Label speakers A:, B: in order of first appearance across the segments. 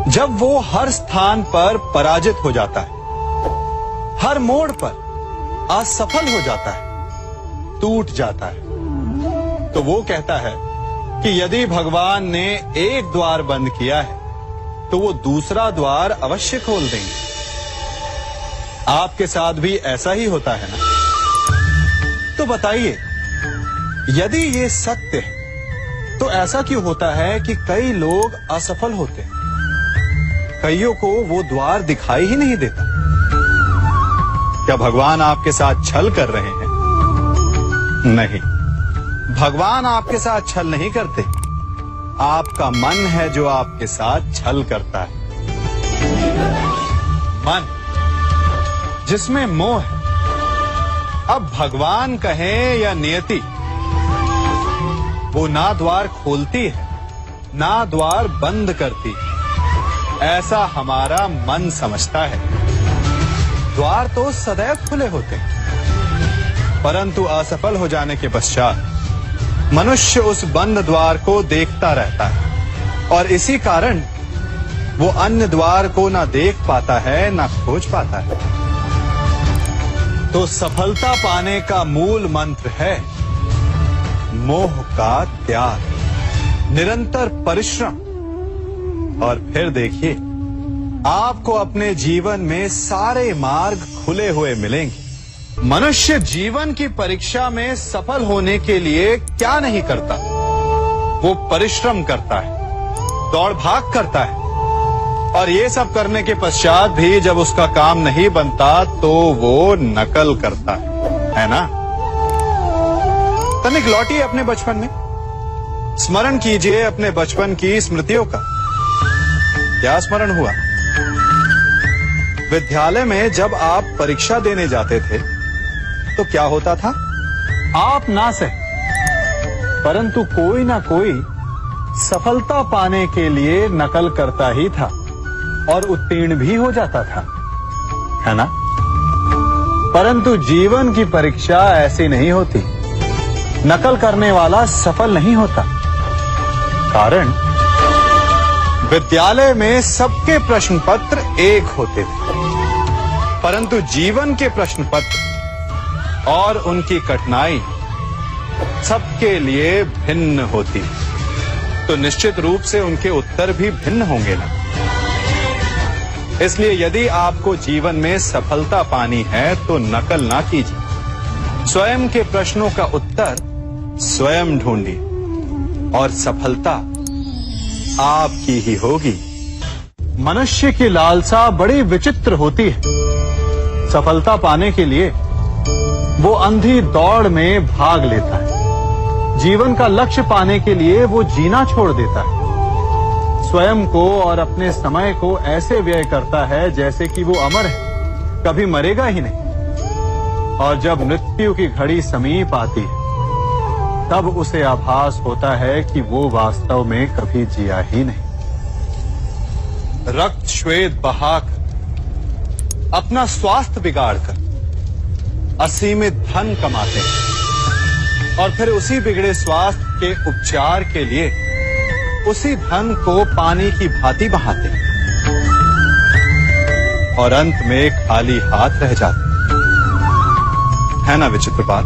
A: जब वो हर स्थान पर पराजित हो जाता है, हर मोड़ पर असफल हो जाता है, टूट जाता है, तो वो कहता है कि यदि भगवान ने एक द्वार बंद किया है तो वो दूसरा द्वार अवश्य खोल देंगे। आपके साथ भी ऐसा ही होता है ना? तो बताइए, यदि ये सत्य है तो ऐसा क्यों होता है कि कई लोग असफल होते हैं? कईयों को वो द्वार दिखाई ही नहीं देता। क्या भगवान आपके साथ छल कर रहे हैं? नहीं, भगवान आपके साथ छल नहीं करते। आपका मन है जो आपके साथ छल करता है। मन जिसमें मोह है। अब भगवान कहें या नियति, वो ना द्वार खोलती है ना द्वार बंद करती है, ऐसा हमारा मन समझता है। द्वार तो सदैव खुले होते हैं, परंतु असफल हो जाने के पश्चात मनुष्य उस बंद द्वार को देखता रहता है और इसी कारण वो अन्य द्वार को ना देख पाता है ना खोज पाता है। तो सफलता पाने का मूल मंत्र है मोह का त्याग, निरंतर परिश्रम। और फिर देखिए, आपको अपने जीवन में सारे मार्ग खुले हुए मिलेंगे। मनुष्य जीवन की परीक्षा में सफल होने के लिए क्या नहीं करता? वो परिश्रम करता है, दौड़ भाग करता है, और ये सब करने के पश्चात भी जब उसका काम नहीं बनता तो वो नकल करता है ना? तनिक लौटिए अपने बचपन में, स्मरण कीजिए अपने बचपन की स्मृतियों का। क्या स्मरण हुआ? विद्यालय में जब आप परीक्षा देने जाते थे तो क्या होता था? आप ना सहे, परंतु कोई ना कोई सफलता पाने के लिए नकल करता ही था और उत्तीर्ण भी हो जाता था, है ना? परंतु जीवन की परीक्षा ऐसी नहीं होती। नकल करने वाला सफल नहीं होता। कारण विद्यालय में सबके प्रश्न पत्र एक होते थे, परंतु जीवन के प्रश्न पत्र और उनकी कठिनाई सबके लिए भिन्न होती, तो निश्चित रूप से उनके उत्तर भी भिन्न होंगे ना। इसलिए यदि आपको जीवन में सफलता पानी है तो नकल ना कीजिए, स्वयं के प्रश्नों का उत्तर स्वयं ढूंढिए और सफलता आपकी ही होगी। मनुष्य की लालसा बड़ी विचित्र होती है। सफलता पाने के लिए वो अंधी दौड़ में भाग लेता है। जीवन का लक्ष्य पाने के लिए वो जीना छोड़ देता है। स्वयं को और अपने समय को ऐसे व्यय करता है जैसे कि वो अमर है, कभी मरेगा ही नहीं। और जब मृत्यु की घड़ी समीप आती है तब उसे आभास होता है कि वो वास्तव में कभी जिया ही नहीं। रक्त श्वेत बहाकर, अपना स्वास्थ्य बिगाड़कर असीमित धन कमाते हैं और फिर उसी बिगड़े स्वास्थ्य के उपचार के लिए उसी धन को पानी की भांति बहाते हैं और अंत में खाली हाथ रह जाते हैं ना? विचित्र बात।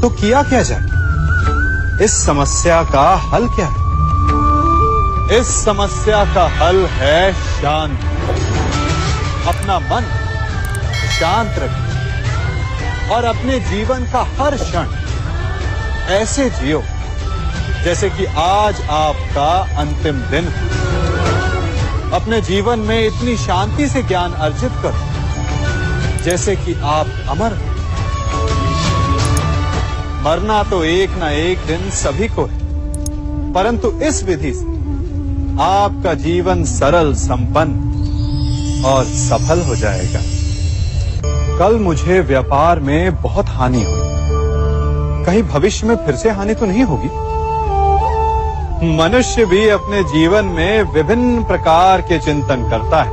A: तो किया क्या जाए? इस समस्या का हल क्या है? इस समस्या का हल है शांत। अपना मन शांत रखिए और अपने जीवन का हर क्षण ऐसे जियो जैसे कि आज आपका अंतिम दिन। अपने जीवन में इतनी शांति से ज्ञान अर्जित करो जैसे कि आप अमर हो। मरना तो एक ना एक दिन सभी को है, परंतु इस विधि से आपका जीवन सरल, संपन्न और सफल हो जाएगा। कल मुझे व्यापार में बहुत हानि हुई, कहीं भविष्य में फिर से हानि तो नहीं होगी? मनुष्य भी अपने जीवन में विभिन्न प्रकार के चिंतन करता है।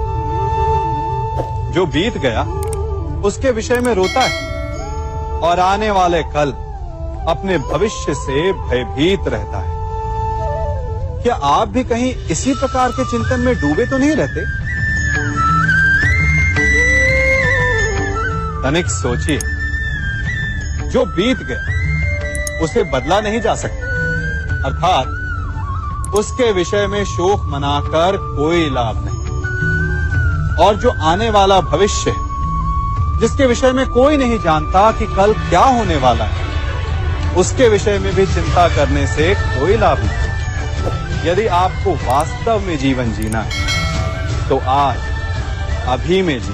A: जो बीत गया उसके विषय में रोता है और आने वाले कल अपने भविष्य से भयभीत रहता है। क्या आप भी कहीं इसी प्रकार के चिंतन में डूबे तो नहीं रहते? तनिक सोचिए, जो बीत गया उसे बदला नहीं जा सकता, अर्थात उसके विषय में शोक मनाकर कोई लाभ नहीं। और जो आने वाला भविष्य है, जिसके विषय में कोई नहीं जानता कि कल क्या होने वाला है, उसके विषय में भी चिंता करने से कोई लाभ नहीं। यदि आपको वास्तव में जीवन जीना है तो आज, अभी में जी।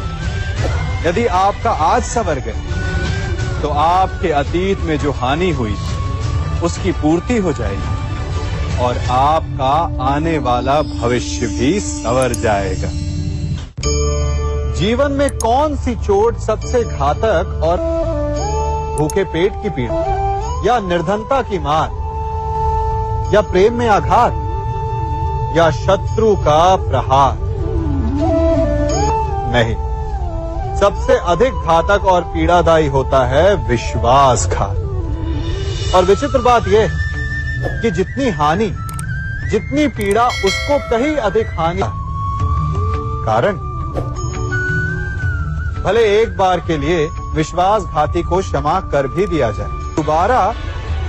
A: यदि आपका आज सवर गए तो आपके अतीत में जो हानि हुई उसकी पूर्ति हो जाएगी और आपका आने वाला भविष्य भी संवर जाएगा। जीवन में कौन सी चोट सबसे घातक और भूखे पेट की पीड़ा, या निर्धनता की मार, या प्रेम में आघात, या शत्रु का प्रहार? नहीं, सबसे अधिक घातक और पीड़ादायी होता है विश्वासघात। और विचित्र बात यह कि जितनी हानि, जितनी पीड़ा, उसको कहीं अधिक हानि। कारण भले एक बार के लिए विश्वासघाती को क्षमा कर भी दिया जाए, दोबारा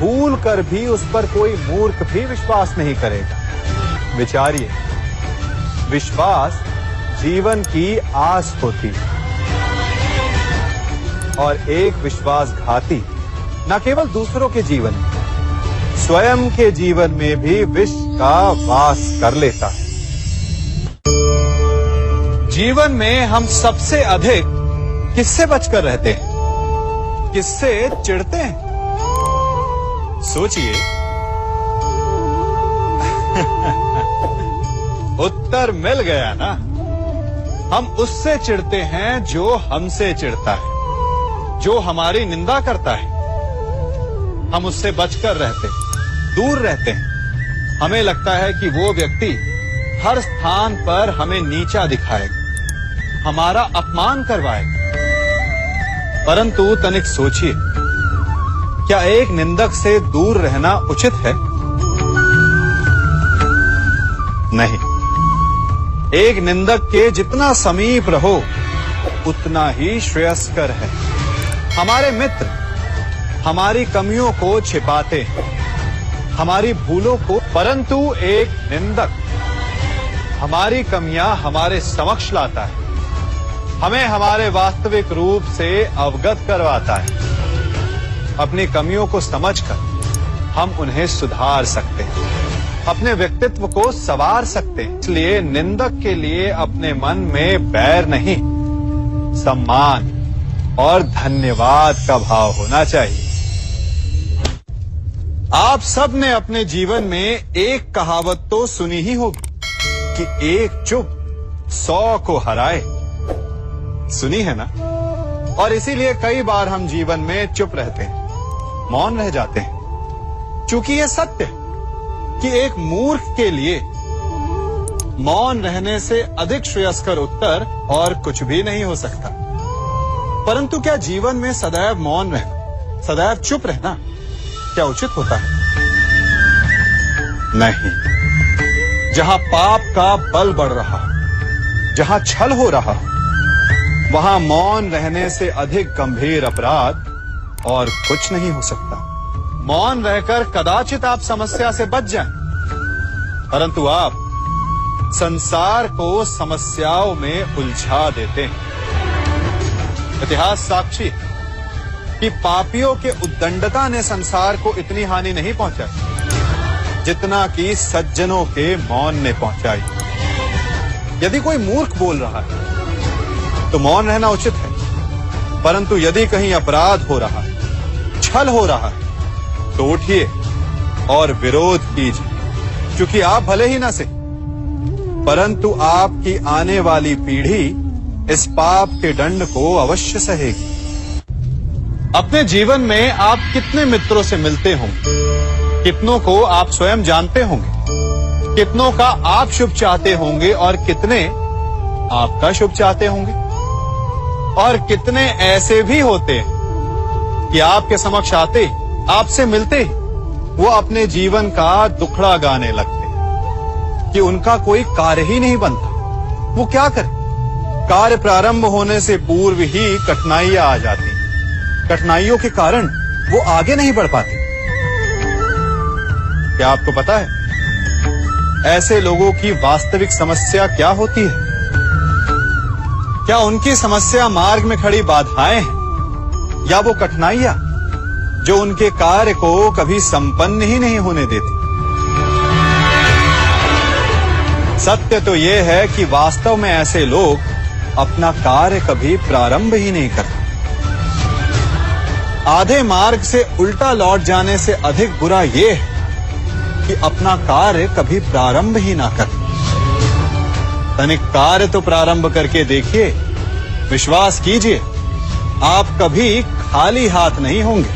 A: भूल कर भी उस पर कोई मूर्ख भी विश्वास नहीं करेगा। विचारिए, विश्वास जीवन की आस होती है और एक विश्वासघाती न केवल दूसरों के जीवन में, स्वयं के जीवन में भी विष का वास कर लेता है। जीवन में हम सबसे अधिक किससे बचकर रहते हैं? किससे चिढ़ते हैं? सोचिए। उत्तर मिल गया ना। हम उससे चिढ़ते हैं जो हमसे चिढ़ता है, जो हमारी निंदा करता है। हम उससे बचकर रहते हैं, दूर रहते हैं। हमें लगता है कि वो व्यक्ति हर स्थान पर हमें नीचा दिखाएगा, हमारा अपमान करवाएगा। परंतु तनिक सोचिए, क्या एक निंदक से दूर रहना उचित है? नहीं। एक निंदक के जितना समीप रहो उतना ही श्रेयस्कर है। हमारे मित्र हमारी कमियों को छिपाते हैं, हमारी भूलों को, परंतु एक निंदक हमारी कमियां हमारे समक्ष लाता है, हमें हमारे वास्तविक रूप से अवगत करवाता है। अपनी कमियों को समझकर हम उन्हें सुधार सकते हैं, अपने व्यक्तित्व को संवार सकते हैं। इसलिए निंदक के लिए अपने मन में बैर नहीं, सम्मान और धन्यवाद का भाव होना चाहिए। आप सब ने अपने जीवन में एक कहावत तो सुनी ही होगी कि एक चुप 100 को हराए। सुनी है ना? और इसीलिए कई बार हम जीवन में चुप रहते हैं, मौन रह जाते हैं, क्योंकि यह सत्य है कि एक मूर्ख के लिए मौन रहने से अधिक श्रेयस्कर उत्तर और कुछ भी नहीं हो सकता। परंतु क्या जीवन में सदैव मौन रहना, सदैव चुप रहना क्या उचित होता है? नहीं। जहां पाप का बल बढ़ रहा, जहां छल हो रहा, वहां मौन रहने से अधिक गंभीर अपराध और कुछ नहीं हो सकता। मौन रहकर कदाचित आप समस्या से बच जाएं, परंतु आप संसार को समस्याओं में उलझा देते हैं। इतिहास साक्षी है कि पापियों के उद्दंडता ने संसार को इतनी हानि नहीं पहुंचाई जितना कि सज्जनों के मौन ने पहुंचाई। यदि कोई मूर्ख बोल रहा है तो मौन रहना उचित है, परंतु यदि कहीं अपराध हो रहा है, छल हो रहा है, तो उठिए और विरोध कीजिए, क्योंकि आप भले ही ना से, परंतु आपकी आने वाली पीढ़ी इस पाप के दंड को अवश्य सहेगी। अपने जीवन में आप कितने मित्रों से मिलते होंगे, कितनों को आप स्वयं जानते होंगे, कितनों का आप शुभ चाहते होंगे और कितने आपका शुभ चाहते होंगे, और कितने ऐसे भी होते हैं कि आपके समक्ष आते, आपसे मिलते ही वो अपने जीवन का दुखड़ा गाने लगते हैं। कि उनका कोई कार्य ही नहीं बनता, वो क्या करे? कार्य प्रारंभ होने से पूर्व ही कठिनाइयां आ जाती, कठिनाइयों के कारण वो आगे नहीं बढ़ पाते। क्या आपको पता है ऐसे लोगों की वास्तविक समस्या क्या होती है? क्या उनकी समस्या मार्ग में खड़ी बाधाएं हैं या वो कठिनाइयां जो उनके कार्य को कभी संपन्न ही नहीं होने देती? सत्य तो यह है कि वास्तव में ऐसे लोग अपना कार्य कभी प्रारंभ ही नहीं करते। आधे मार्ग से उल्टा लौट जाने से अधिक बुरा यह है कि अपना कार्य कभी प्रारंभ ही ना कर। तनिक कार्य तो प्रारंभ करके देखिए, विश्वास कीजिए आप कभी खाली हाथ नहीं होंगे।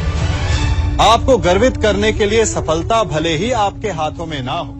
A: आपको गर्वित करने के लिए सफलता भले ही आपके हाथों में ना हो,